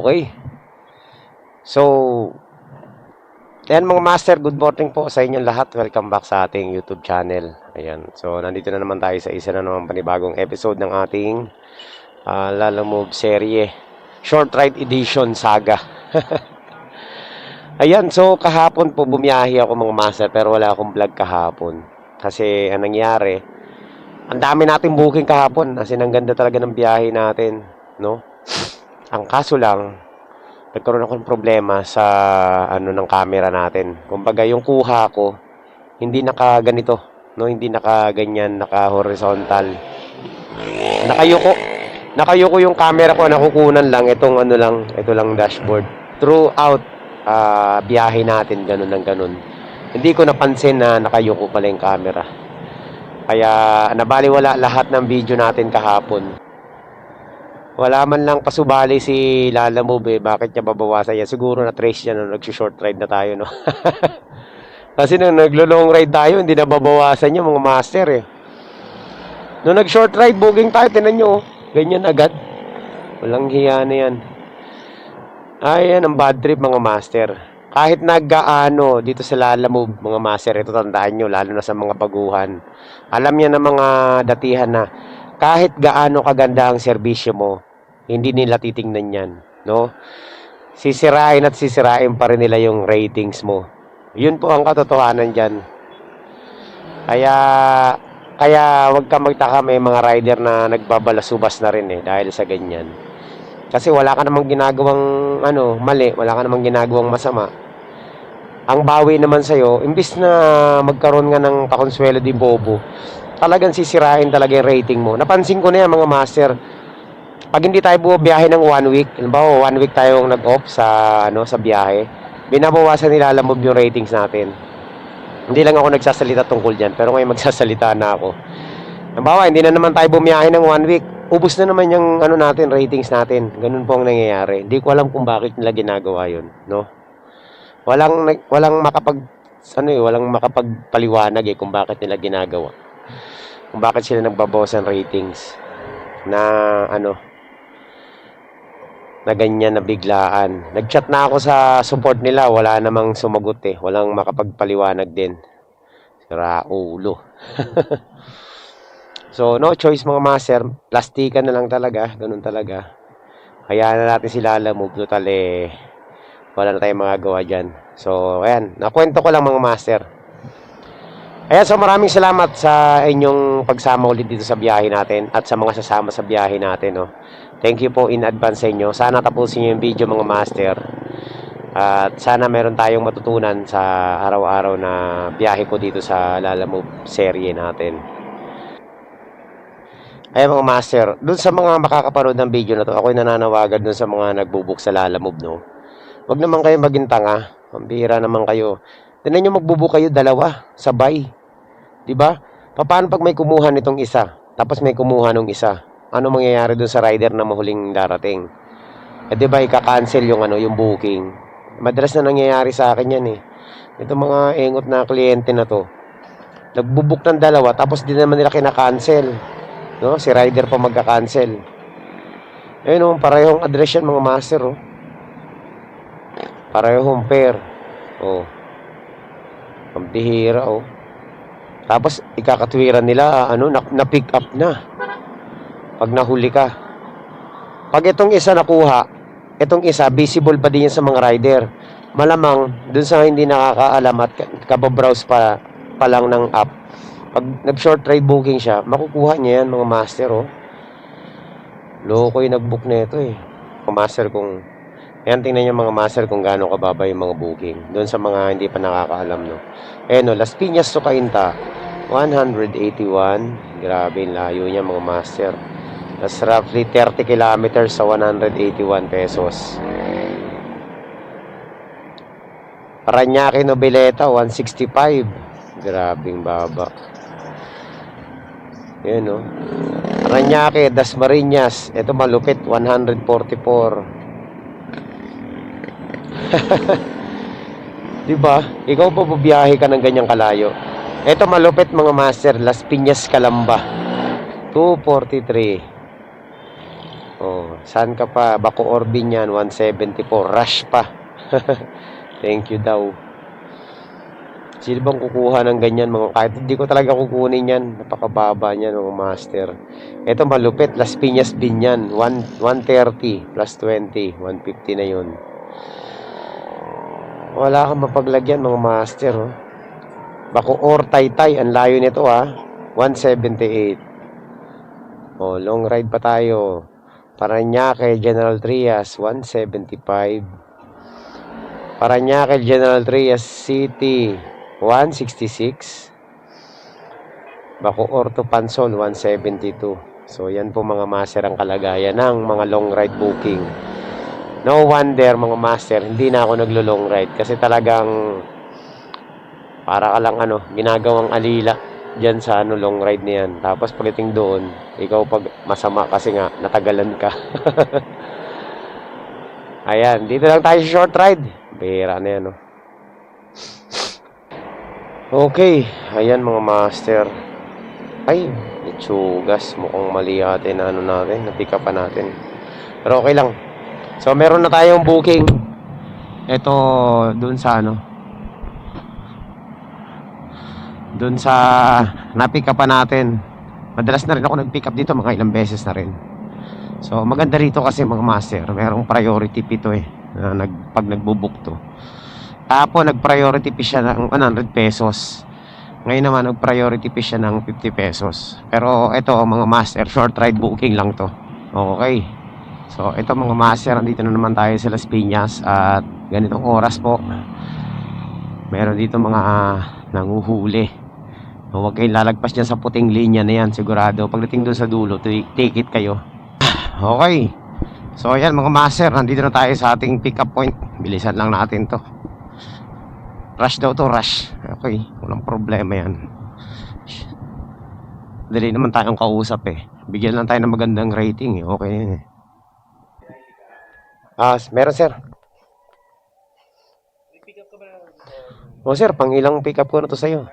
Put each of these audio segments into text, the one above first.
Okay. So, ayan mga master, good morning po sa inyong lahat. Welcome back sa ating YouTube channel. Ayan. So, nandito na naman tayo sa isa na naman panibagong episode ng ating Lalamove serye. Short Ride Edition Saga. Ayan. So, kahapon po bumiyahe ako mga master pero wala akong vlog kahapon. Kasi anong nangyari, ang dami nating booking kahapon. Kasi ang ganda talaga ng biyahe natin. No? Ang kaso lang, nagkaroon ako ng problema sa ng camera natin. Kumbaga yung kuha ko hindi nakaganito, no, hindi nakaganyan, naka-horizontal. Nakayuko. Nakayuko yung camera ko, nakukunan lang ito lang dashboard. Throughout biyahe natin ganun ng ganun. Hindi ko napansin na nakayuko pala yung camera. Kaya nabaliwala lahat ng video natin kahapon. Wala man lang pasubali si Lalamove bakit niya babawasan yan? Siguro na-trace niya nung nag-short ride na tayo, no? Kasi nung naglo-long ride tayo, hindi na babawasan yung mga master, eh. Nung nag-short ride, booking tayo, tinan nyo, oh. Ganyan agad. Walang hiya na yan. Ayan, ang bad trip, mga master. Kahit nag-gaano dito sa Lalamove, mga master, ito tandaan nyo, lalo na sa mga baguhan. Alam niya na mga datihan na, kahit gaano kaganda ang serbisyo mo, hindi nila titingnan yan, no? Sisirain at sisirain pa rin nila yung ratings mo. Yun po ang katotohanan dyan. Kaya wag ka magtaka, may mga rider na nagbabalasubas na rin dahil sa ganyan. Kasi wala ka namang ginagawang mali, wala ka namang ginagawang masama. Ang bawi naman sa'yo, imbis na magkaroon nga ng pakonsuelo di bobo, talagang sisirain talaga yung rating mo. Napansin ko na yan mga master. Pag hindi tayo bumabiyahe ng 1 week, halimbawa 1 week tayong nag-off sa biyahe, binabawasan nila Lalamove yung ratings natin. Hindi lang ako nagsasalita tungkol dyan, pero ngayon magsasalita na ako. Halimbawa, hindi na naman tayo bumiyahe ng 1 week, ubos na naman yung natin, ratings natin. Ganun po ang nangyayari. Hindi ko alam kung bakit nila ginagawa yun, no? Walang makapagpaliwanag kung bakit nila ginagawa. Kung bakit sila nagbabawas ng ratings na na ganyan na biglaan. Nag-chat na ako sa support nila, wala namang sumagot walang makapagpaliwanag din. Sira ulo. So no choice mga master, plastikan na lang talaga, ganun talaga. Kaya na natin sila Lalamove, total wala na tayong magagawa dyan. So ayan, nakwento ko lang mga master. Ayan, so maraming salamat sa inyong pagsama ulit dito sa biyahe natin at sa mga sasama sa biyahe natin, no. Thank you po in advance sa inyo. Sana tapusin niyo yung video mga master. At sana meron tayong matutunan sa araw-araw na biyahe ko dito sa Lalamove serye natin. Ayan mga master, dun sa mga makakapanood ng video na to, ako'y nananawagan dun sa mga nagbubook sa Lalamove, no. Huwag naman kayo maging tanga. Pambihira naman kayo. Tignan nyo, magbubook kayo dalawa, sabay. Diba? Paano pag may kumuha nitong isa, tapos may kumuha nung isa? Ano mangyayari dun sa rider na mahuling darating? Diba, ika-cancel yung yung booking. Madalas na nangyayari sa akin yan Ito mga engot na kliyente na to. Nagbubook ng dalawa, tapos di naman nila kina-cancel. No? Si rider pa magka-cancel. Ayun parehong address yan mga master, Parehong pair. Ang bihira, Tapos, ikakatwiran nila, na-pick up na. Pag nahuli ka. Pag itong isa nakuha, itong isa, visible pa din yan sa mga rider. Malamang, dun sa hindi nakakaalam at kababrowse pa lang ng app, pag nag-short ride booking siya, makukuha niya yan, mga master, Loko yung nag-book na ito, Mga master kung... Ayan, tingnan nyo mga master kung gaano kababa yung mga booking. Doon sa mga hindi pa nakakaalam, no. Ayan, Las Piñas to Cainta, 181. Grabe, layo niya mga master. That's roughly 30 kilometers sa 181 pesos. Parañaque Noveleta, 165. Grabing baba. Ayan, Parañaque, Dasmariñas. Ito malupit, 144. Diba? Ikaw pa bubiyahe ka ng ganyang kalayo. Ito malupit mga master, Las Piñas Calamba, 243. Oh, saan ka pa? Bacoor din yan, 174. Rush pa. Thank you daw. Sino bang kukuha ng ganyan mga kahit hindi ko talaga kukunin yan. Napakababa niyan mga master. Ito malupit. Las Piñas din yan. 130 plus 20. 150 na yun. Wala kang mapaglagyan mga master. Oh. Bacoor Taytay. Ang layo nito 178. Oh, long ride pa tayo. Parañaque General Trias 175. Parañaque General Trias City 166. Bacoor to Pansol 172. So yan po mga master ang kalagayan ng mga long ride booking. No wonder mga master, hindi na ako naglo-long ride kasi talagang para ka lang ginagawang alila diyan sa long ride na yan. Tapos pagdating doon, ikaw pag masama kasi nga natagalan ka. Ayan, dito lang tayo sa short ride. Bihira na yan, Okay, ayan mga master. Ay, itsugas. Mukhang mali natin natin, na-pick up pa natin. Pero okay lang. So, meron na tayong booking. Ito, dun sa dun sa na-pick up pa natin. Madalas na rin ako nag-pick up dito, mga ilang beses na rin. So, maganda rito kasi mga master. Merong priority fee to pag nagbo-book to. Tapos, nag-priority fee siya ng 100 pesos. Ngayon naman, nag-priority fee siya ng 50 pesos. Pero, ito mga master, short ride booking lang to. Okay. So, ito mga master, andito na naman tayo sa Las Piñas. At ganitong oras po, meron dito mga nanguhuli. Huwag kayong lalagpas dyan sa puting linya na yan, sigurado. Pagdating doon sa dulo, take it kayo. Okay. So, ayan mga master, nandito na tayo sa ating pick-up point. Bilisan lang natin to. Rush daw to, rush. Okay, walang problema yan. Dali naman tayong kausap Bigyan lang tayo ng magandang rating Okay yan meron sir. O sir, pang ilang pick up ko na to sa'yo.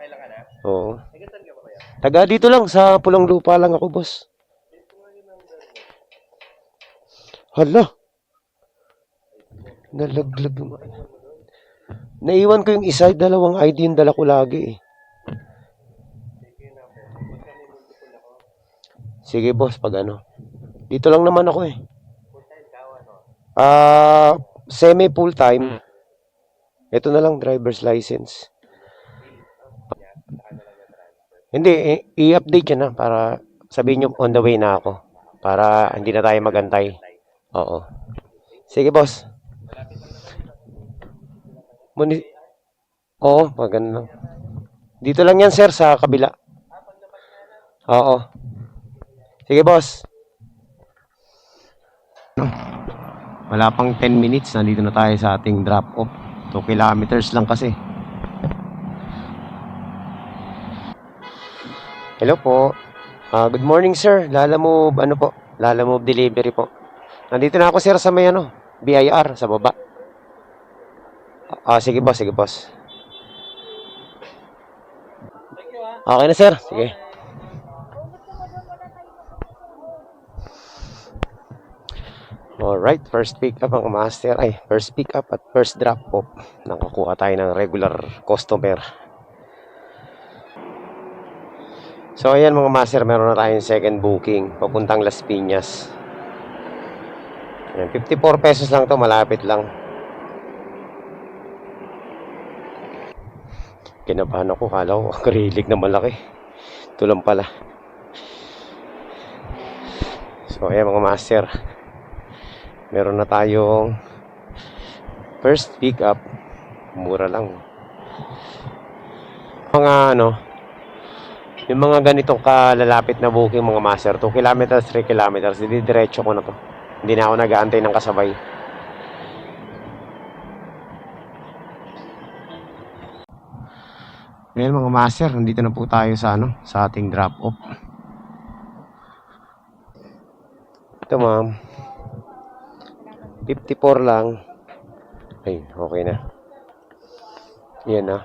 Oo. Taga dito lang, sa Pulang Lupa lang ako boss. Hala. Nalaglag naman. Naiwan ko yung isa, dalawang ID yung dala ko lagi Sige boss, pag dito lang naman ako semi full time. Ito na lang, driver's license. Hindi, i-update yan para sabihin nyo on the way na ako. Para hindi na tayo magantay. Oo. Sige boss. Oo, maganda. Dito lang yan sir, sa kabila. Oo. Sige boss. Wala pang 10 minutes, nandito na tayo sa ating drop off. 2 kilometers lang kasi. Hello po. Good morning sir. Lalamove po? Lalamove delivery po. Nandito na ako sir sa may BIR sa baba. Sige boss, sige boss. Okay na sir. Sige. Alright, first pick up ang master. First pick up at first drop off. Nakakuha tayo ng regular customer. So ayan mga master, meron na tayong second booking papuntang Las Piñas. Ayan, 54 pesos lang to, malapit lang. Kinabahan ako, kala ko acrylic na malaki. Ito lang pala. So ayan mga master, meron na tayong first pick up. Mura lang. Mga yung mga ganitong kalalapit na booking mga master, 2 kilometers, 3 kilometers, didiretso ko na to. Hindi na ako nag-aantay ng kasabay. Ngayon mga master, nandito na po tayo sa sa ating drop off. Ito ma'am, 54 lang. Ay, okay na. Yan na.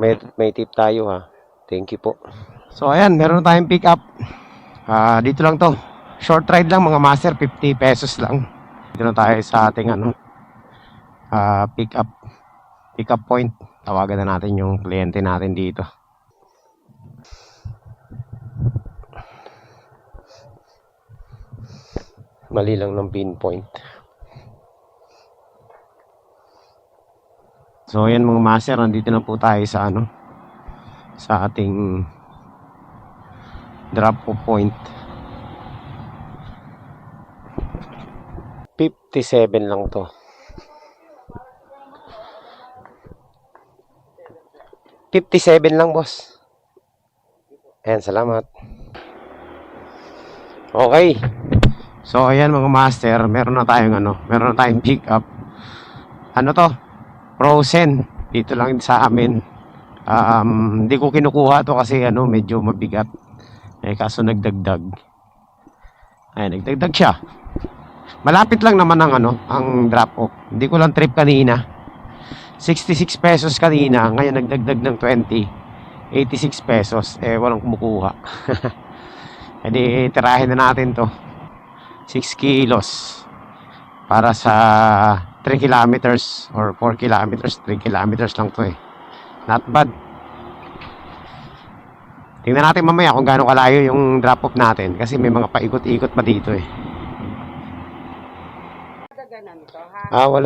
May tip tayo Thank you po. So ayan, meron na tayong pick up. Dito lang to. Short ride lang mga master, 50 pesos lang. Dito na tayo sa ating pick up point. Tawagan na natin yung kliyente natin dito. Mali lang ng pinpoint. So ayan mga master, nandito na po tayo sa sa ating drop off point. 57 lang to. 57 lang, boss. Ayan, salamat. Okay. So ayan mga master, meron na tayong pick up. Ano to? Frozen. Dito lang sa amin. Hindi ko kinukuha to kasi medyo mabigat. Kaso nagdagdag. Ayan, nagdagdag siya. Malapit lang naman ang drop off. Hindi ko lang trip kanina. 66 pesos kanina, ngayon nagdagdag ng 20. 86 pesos. Walang kumukuha. Edi tirahin na natin to. 6 kilos. Para sa 3 kilometers or 4 kilometers. 3 kilometers lang to Not bad. Tingnan natin mamaya kung gaano kalayo yung drop off natin. Kasi may mga paikot-ikot pa dito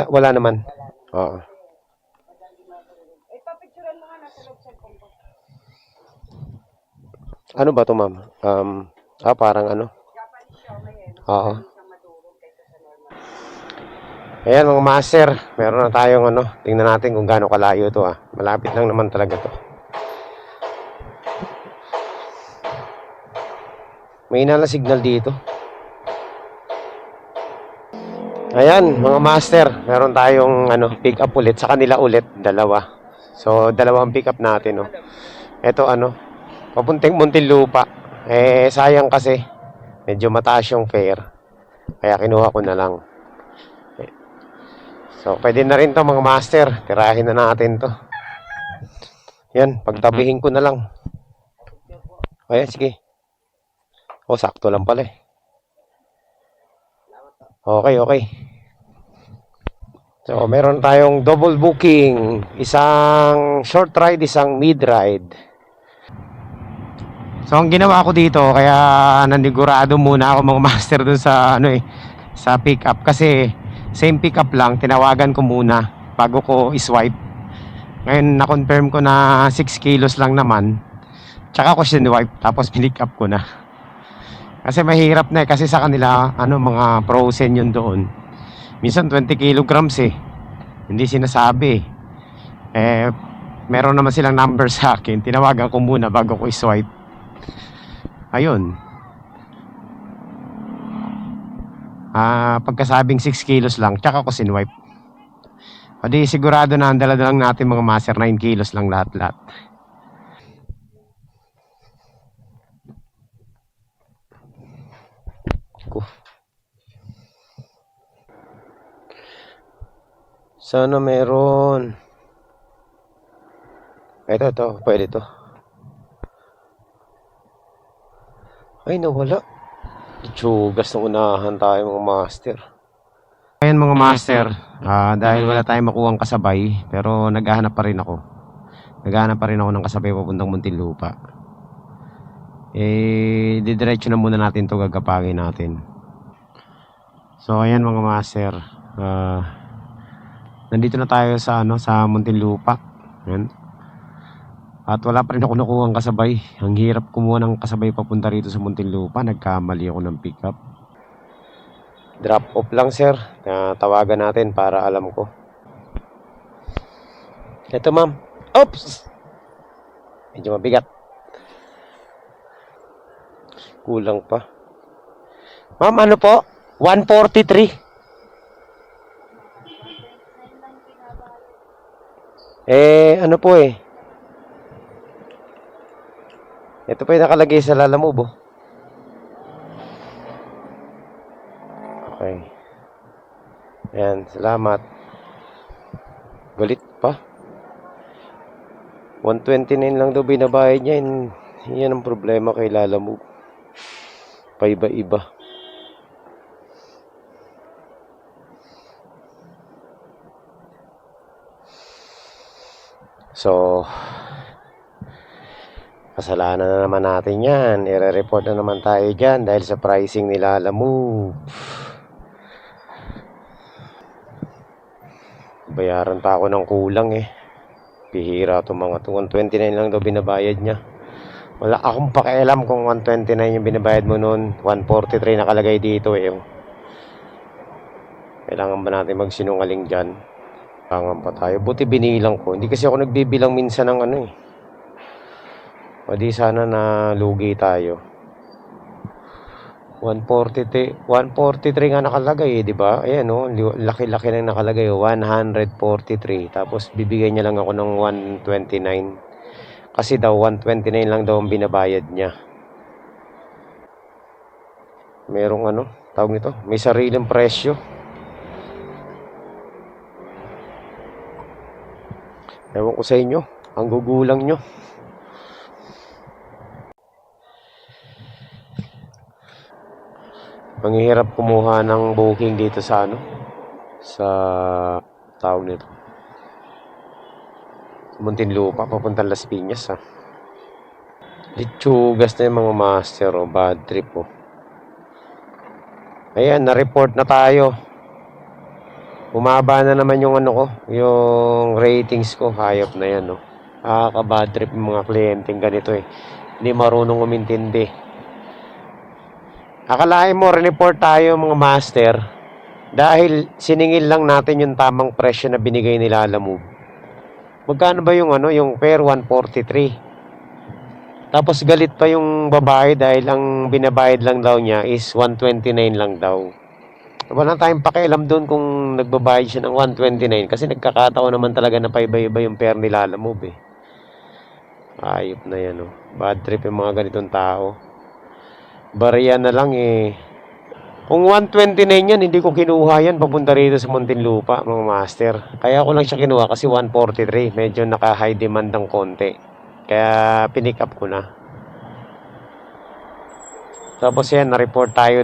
Wala naman. Oo. Ano ba to, ma'am? Parang Oo. Ayan mga master, meron na tayong tingnan natin kung gaano kalayo to Malapit lang naman talaga to. May inala signal dito. Ayan mga master, meron tayong pick up ulit sa kanila ulit, dalawa. So dalawang pick up natin Ito papuntang Muntinlupa. Sayang kasi medyo mataas yung fare. Kaya kinuha ko na lang. So pwede na rin to mga master. Tirahin na natin to. Yan, pagtabihin ko na lang. Ayan, sige. Sakto lang pala Okay. So, meron tayong double booking. Isang short ride, isang mid ride. So, ang ginawa ko dito, kaya nanigurado muna ako mga master dun sa sa pick up. Kasi, same pick up lang, tinawagan ko muna bago ko iswipe. Ngayon, na-confirm ko na 6 kilos lang naman. Tsaka ko sinwipe, tapos pinick up ko na. Kasi mahirap na kasi sa kanila mga frozen yun doon. Minsan 20 kilograms Hindi sinasabi. Meron naman silang number sa akin. Tinawagan ko muna bago ko i-swipe. Ayun. Pagkasabing 6 kilos lang, tsaka ko sinwipe. O di sigurado na ang dala lang natin mga master 9 kilos lang lahat-lahat. Sana meron. Ito, pwede to. Ay, nawala. Tsugas ng unahan tayo mga master. Ayan mga master, dahil wala tayong makuhang kasabay, pero naghahanap pa rin ako. Naghahanap pa rin ako ng kasabay papuntang Muntinlupa. Didiretso na muna natin to, gagapangin natin. So ayan mga master, nandito na tayo sa sa Muntinlupa. Ayan. At wala pa rin ako nakuhang kasabay. Ang hirap kumuha ng kasabay papunta rito sa Muntinlupa. Nagkamali ako ng pick up. Drop off lang sir. Tawagan natin para alam ko. Ito ma'am. Oops! Medyo mabigat. Kulang pa. Ma'am, ano po? 143. Ano po ito pa yung nakalagay sa Lalamove Okay. Ayan, salamat. Galit pa. 129 lang daw binabayad niya. Yan ang problema kay Lalamove. Paiba-iba. So, kasalanan na naman natin yan. I-report na naman tayo dyan dahil sa pricing nila Lalamove. Bayaran pa ako ng kulang eh. Pihira itong mga to. 129 lang daw binabayad niya. Wala akong pakialam kung 129 yung binabayad mo noon. 143 nakalagay dito eh. Kailangan ba natin magsinungaling dyan? Kailangan pa tayo. Buti binilang ko. Hindi kasi ako nagbibilang minsan ng ano eh. O di sana na lugi tayo. 143 nga nakalagay eh, di ba? Ayan oh, laki-laki na nakalagay 143. Tapos bibigyan niya lang ako ng 129. Kasi daw 129 lang daw ang binabayad niya. Merong ano, tawag nito, may sariling presyo. Ewan ko sa inyo, ang gugulang nyo. Manghihirap kumuha ng booking dito sa ano, sa tawag nito, Muntinlupa, papuntang Las Piñas ha. Litsugas na yung mga master o bad trip oh. Ayan, na-report na tayo. Bumaba na naman yung ano ko, yung ratings ko, hayop na yan no. Bad trip yung mga kliyenteng ganito eh. Hindi marunong umintindi. Akalain mo, report tayo mga master dahil siningil lang natin yung tamang presyo na binigay nila Lalamove. Magkano ba yung ano, yung pair 143. Tapos galit pa yung babae dahil ang binabayad lang daw niya is 129 lang daw. Wala tayong pakialam doon kung nagbabayad siya ng 129 kasi nagkakataon naman talaga na paiba-iba yung pair nila Lalamove eh. Ayop na yan oh. Bad trip yung mga ganitong tao. Barya na lang eh. Kung 129 yan, hindi ko kinuha yan papunta rito sa Muntinlupa, mga master. Kaya ko lang siya kinuha kasi 143. Medyo naka-high demand ng konti. Kaya pinick up ko na. Tapos yan, na-report tayo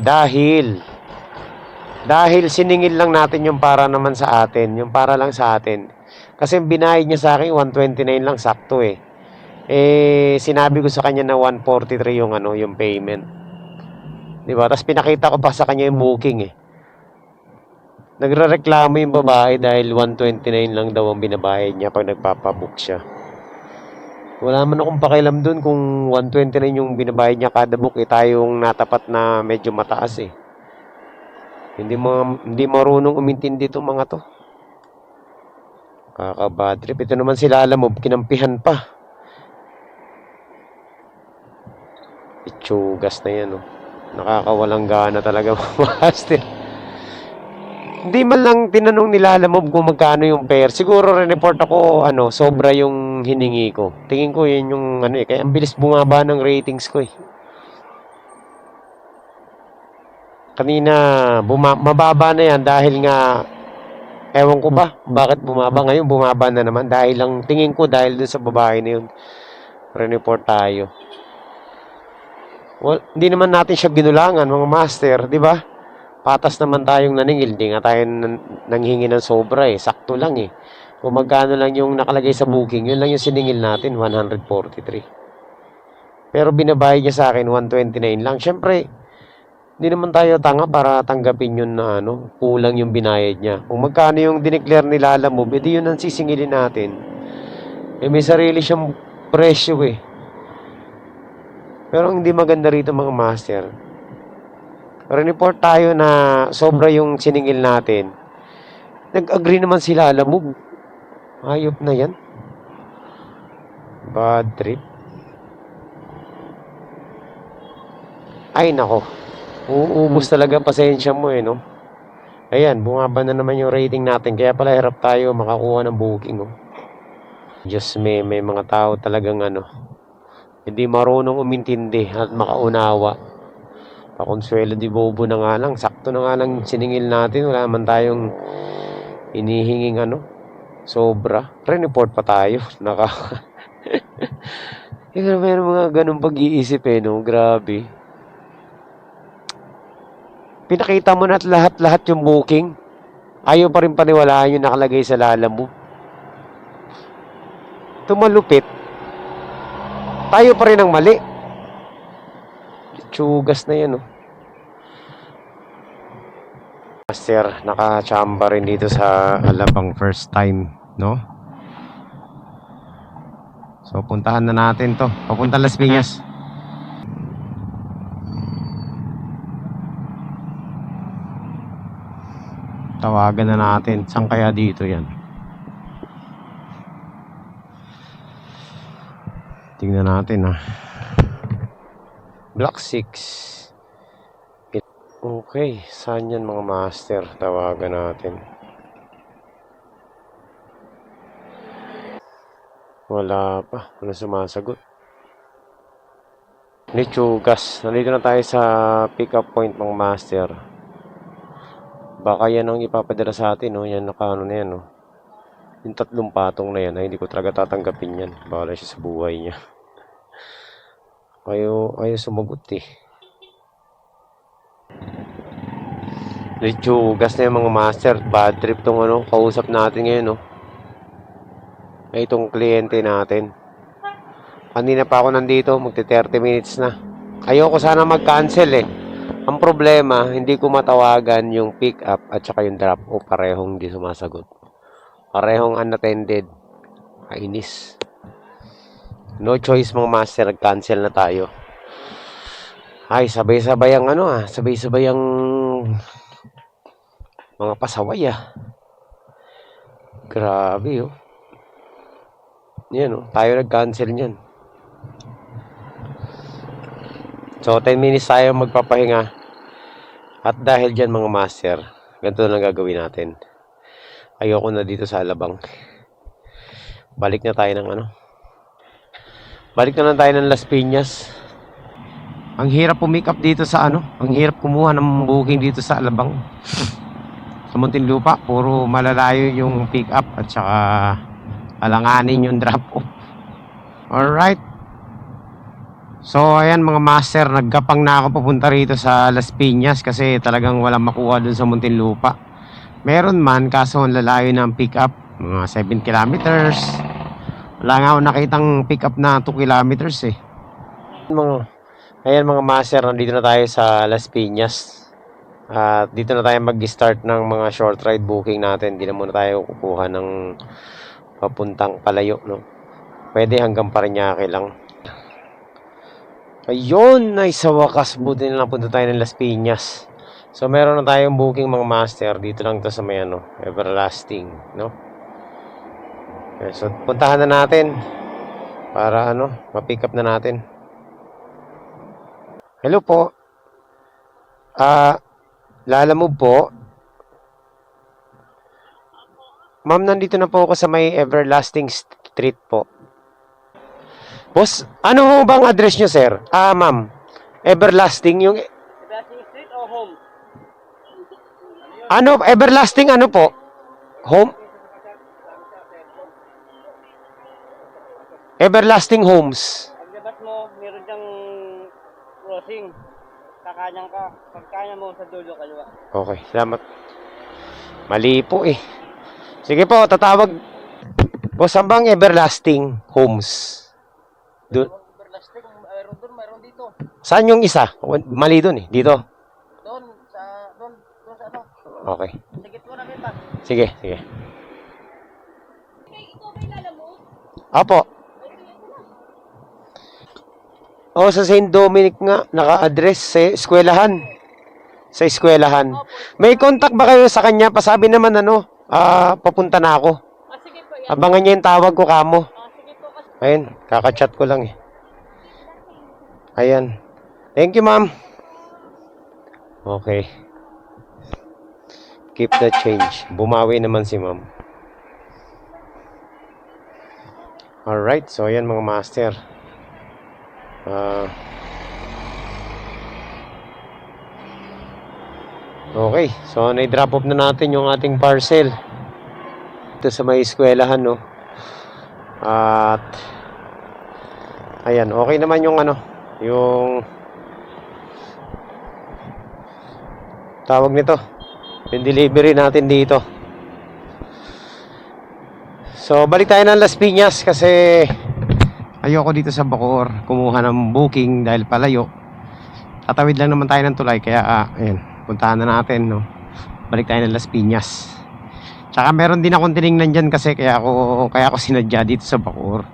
dahil siningil lang natin yung para naman sa atin. Yung para lang sa atin. Kasi binayad niya sa akin 129 lang, sakto eh. Sinabi ko sa kanya na 143 yung ano, yung payment. Diba? Tapos pinakita ko pa sa kanya yung booking eh. Nagrereklamo yung babae dahil 129 lang daw ang binabayad niya pag nagpapabook siya. Wala man akong pakialam dun kung 129 yung binabayad niya kada book eh, tayong natapat na medyo mataas eh. Hindi marunong umintindi itong mga to. Kakabad trip. Ito naman sila Lalamove, kinampihan pa. Itsugas na yan oh. Nakakawalang gana talaga master. Hindi man lang tinanong nila Lalamove kung magkano yung pair. Siguro report ako ano, sobra yung hiningi ko. Tingin ko yun yung ano eh, kaya ang bilis bumaba ng ratings ko eh. Kanina mababa na yan dahil nga ewan ko ba bakit bumaba ngayon, bumaba na naman dahil lang tingin ko dahil dun sa babae na yun. Report tayo. Well, hindi naman natin siya ginulangan mga master, di ba? Patas naman tayong naningil, hindi nga tayo nanghingi ng sobra eh, sakto lang eh. Kung magkano lang yung nakalagay sa booking, yun lang yung siningil natin, 143. Pero binabayad niya sa akin 129 lang. Siyempre, hindi naman tayo tanga para tanggapin yun na ano, kulang yung binayad niya. Kung magkano yung dineclare nila Lalamove, edi yun ang sisingilin natin. May sarili siyang presyo eh. Pero hindi maganda rito mga master. Report tayo na sobra yung siningil natin. Nag-agree naman sila Lalamove. Ayop na yan. Bad trip. Ay nako. Uubos talaga pasensya mo eh no. Ayan, bumaba na naman yung rating natin. Kaya pala hirap tayo makakuha ng booking oh. Diyos may mga tao talagang ano, hindi marunong umintindi at makaunawa. Pakonsuelo di bobo na nga lang. Sakto na nga lang siningil natin. Wala man tayong inihinging ano, sobra. Report pa tayo. Meron mga ganun pag-iisip eh no. Grabe. Pinakita mo na lahat yung booking. Ayaw pa rin paniwalaan yung nakalagay sa Lalamove. tumalupit, tayo pa rin ang mali. Tsugas na yan, oh. Master, nakachamba rin dito sa Alabang first time, no? So, puntahan na natin to. Papunta Las Piñas. Tawagan na natin. Saan kaya dito yan? Tingnan natin, ha. Block 6. Okay, saan yan mga master? Tawagan natin. Wala pa. Wala sumasagot. Lechugas. Nandito na tayo sa pick up point mga master. Baka yan ang ipapadala sa atin, no? Yan nakaano na yan, no? Yung 3 patong na yan, ay hindi ko talaga tatanggapin yan. Baka siya sa buhay niya. Ayaw sumagot, eh. Lechugas na yung mga master. Bad trip tong ano, kausap natin ngayon, no? Ay, itong kliyente natin. Kanina pa ako nandito, magti 30 minutes na. Ayoko sana mag-cancel, eh. Ang problema, hindi ko matawagan yung pick up at saka yung drop o parehong hindi sumasagot. Parehong unattended. Kainis. No choice mga master, cancel na tayo. Ay, sabay-sabay ang ano, sabay-sabay ang mga pasaway, Grabe, oh. Yan, oh. Tayo nag-cancel niyan. So, 10 minutes tayo magpapahinga. At dahil dyan mga master, ganito na gagawin natin. Ayoko na dito sa Alabang. Balik na tayo ng ano. Balik na lang tayo ng Las Piñas. Ang hirap pumick up dito sa ano. Ang hirap kumuha ng booking dito sa Alabang. Sa Muntinlupa, puro malalayo yung pick up at saka alanganin yung drop off. Alright. So, ayan mga master, naggapang na ako papunta rito sa Las Piñas kasi talagang walang makuha dun sa Muntinlupa. Meron man, kaso ang lalayo ng pick up, mga 7 kilometers. Wala nga ako nakitang pick up na 2 kilometers, eh. Ayan mga master, nandito na tayo sa Las Piñas. At dito na tayo mag-start ng mga short ride booking natin. Hindi na muna tayo kukuha ng papuntang palayo, no? Pwede hanggang Parañaque lang. Ayun, ay sa wakas, buti na lang punta tayo ng Las Piñas. So, meron na tayong booking mga master. Dito lang to sa may ano, Everlasting, no? Okay, so, puntahan na natin para ano, ma-pick up na natin. Hello po. Lalamove po. Ma'am, nandito na po ako sa may Everlasting Street po. Boss, ano ho bang address nyo, sir? Ma'am, Everlasting yung... Everlasting Street o Home? Ano, Everlasting ano po? Home? Everlasting Homes. Paglabas mo, meron diyang crossing. Kakanyang ka. Pagkanya mo sa dulo, kaliwa. Okay, salamat. Mali po eh. Sige po, tatawag. Boss, saan bang Everlasting Homes? Everlasting, mayroon doon, mayroon dito. Saan yung isa? Mali dun eh. Dito. Doon sa ano. Okay. Sigit mo namin pa. Sige, sige. Ikaw may lalamove? Apo. Oh, sa St. Dominic nga, naka-address sa eskwelahan. Sa eskwelahan. May contact ba kayo sa kanya? Pasabi naman ano, papunta na ako. Sige po yan. Abangan niya yung tawag ko kamo. Sige po kasi. Ayun, kakachat ko lang eh. Ayan. Thank you, ma'am. Okay. Keep the change. Bumawi naman si ma'am. Alright, so ayan mga master. Okay, so na-drop off na natin yung ating parcel. Ito sa may eskwelahan, no? At ayan, okay naman yung ano, yung tawag nito, yung delivery natin dito. So, balik tayo ng Las Piñas kasi ayoko dito sa Bacoor kumuha ng booking dahil palayo. Tatawid lang naman tayo ng tulay kaya ayun, puntahan na natin, no. Balik tayo ng Las Piñas. Tsaka meron din akong tiningnan dyan kasi kaya ako sinadya dito sa Bacoor.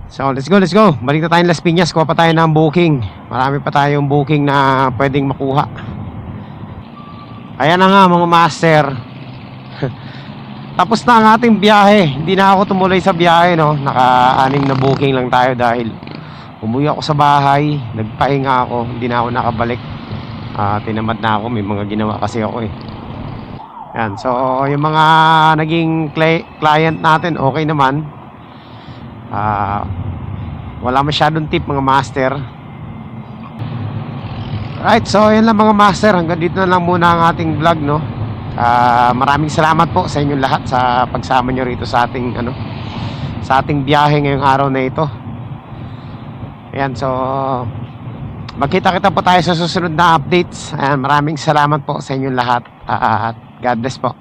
So, let's go. Balik na tayo ng Las Piñas. Kuha pa tayo ng booking. Marami pa tayong booking na pwedeng makuha. Ayan na nga mga master. Tapos na ang ating biyahe. Hindi na ako tumuloy sa biyahe, no. Naka-anim na booking lang tayo dahil umuwi ako sa bahay. Nagpahinga ako. Hindi na ako nakabalik. Tinamad na ako. May mga ginawa kasi ako eh. Yan. So, yung mga naging client natin, okay naman. Wala masyadong tip mga master. Right, so yun lang mga master. Hanggang dito na lang muna ang ating vlog, no. Maraming salamat po sa inyong lahat sa pagsama nyo rito sa ating sa ating biyahe ngayong araw na ito. Ayan, so magkita-kita po tayo sa susunod na updates. Ayan, maraming salamat po sa inyong lahat. God bless po.